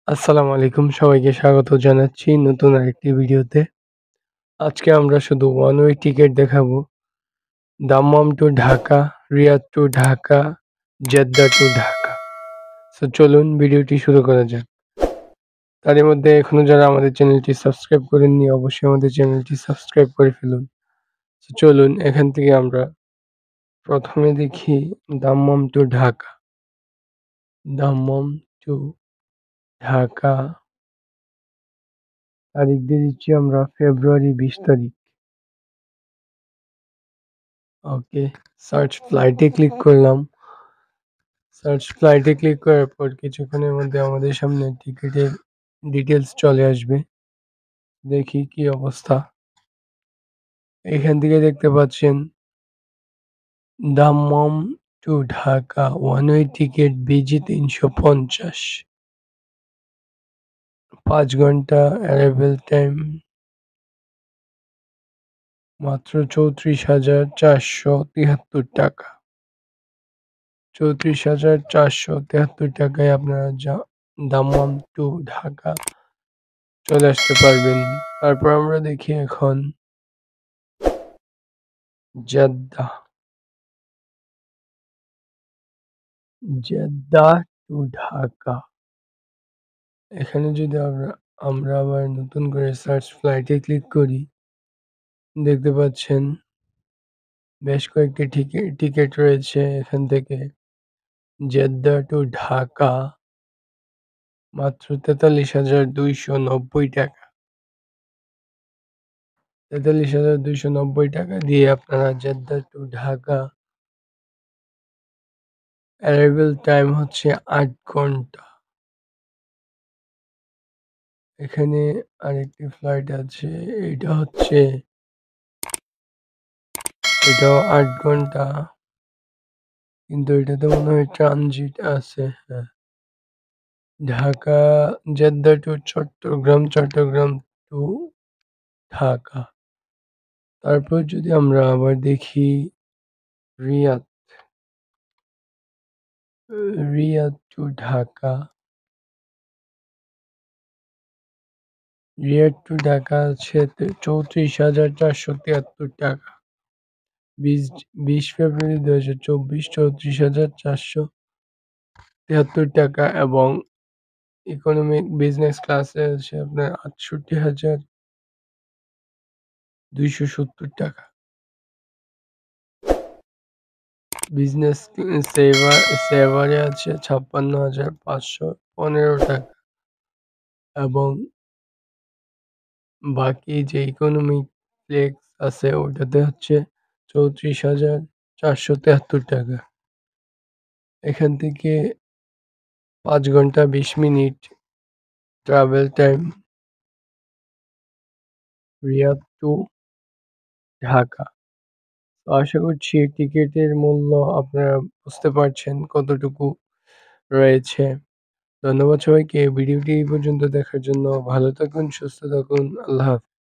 আসসালামু আলাইকুম। সবাইকে স্বাগত জানাচ্ছি নতুন আরেকটি ভিডিওতে। আজকে আমরা শুধু ওয়ান ওয়ে টিকেট দেখাবো। Dammam to Dhaka, Riyadh to Dhaka, Jeddah to Dhaka. So চলুন ভিডিওটি শুরু করা যাক। তারই মধ্যে এখনো যারা আমাদের চ্যানেলটি সাবস্ক্রাইব করেননি অবশ্যই আমাদের চ্যানেলটি সাবস্ক্রাইব করে ফেলুন। সো চলুন এখান থেকে আমরা প্রথমে দেখি দাম্মাম টু ঢাকা। দাম্মাম টু ঢাকা তারিখ দিয়ে দিচ্ছি আমরা ফেব্রুয়ারি ২০ তারিখ। ওকে, সার্চ ফ্লাইটে ক্লিক করলাম। সার্চ ফ্লাইটে ক্লিক করার পর কিছুক্ষণের মধ্যে আমাদের সামনে টিকিটের ডিটেইলস চলে আসবে। দেখি কি অবস্থা। এখান থেকে দেখতে পাচ্ছেন Dammam to Dhaka one way ticket BG ৩৫০, ৫ ঘন্টা অ্যারাইভেল টাইম মাত্র ৩৪,৪৭৩ টাকা। ৩৪,৪৭৩ টাকায় আপনারা দাম্মাম টু ঢাকা চলে আসতে পারবেন। তারপর আমরা দেখি এখন জেদ্দা। Jeddah to Dhaka. এখানে যদি আমরা আবার নতুন করে সার্চ ফ্লাইটে ক্লিক করি, দেখতে পাচ্ছেন বেশ কয়েকটি টিকেট রয়েছে এখান থেকে। জেদ্দা টু ঢাকা মাত্র ৪৩,২৯০ টাকা। ৪৩,২৯০ টাকা দিয়ে আপনারা Jeddah to Dhaka arrival time হচ্ছে ৮ ঘন্টা। এখানে আরেকটি ফ্লাইট আছে। এটা হচ্ছে এটাও ৮ ঘন্টা। কিন্তু এটাতে মনে হয় ট্রানজিট আছে। হ্যাঁ। Dhaka Jeddah to Chittagong, Chittagong to Dhaka. তারপর যদি আমরা আবার দেখি Riyadh, Riyadh to Dhaka. Riyadh to Dhaka আছে ৩৪,৪৭৩ টাকা। ২০ ফেব্রুয়ারি ২০২৪ ৩৪,৪৭৩ টাকা এবং ইকোনমিক বিজনেস ক্লাসে আছে আপনার ৬৮,২৭০ টাকা। বিজনেস সেভারে আছে ৫৬,৫১৫ টাকা এবং বাকি যে ইকোনমিক ফ্লেক্স আছে ওটাতে হচ্ছে ৩৪,৪৭৩ টাকা। এখান থেকে ৫ ঘন্টা ২০ মিনিট travel time Riyadh to Dhaka. তো আশা করছি টিকেটের মূল্য আপনারা বুঝতে পারছেন কতটুকু রয়েছে। ধন্যবাদ সবাইকে ভিডিওটি এই পর্যন্ত দেখার জন্য। ভালো থাকুন, সুস্থ থাকুন। আল্লাহ হাফেজ।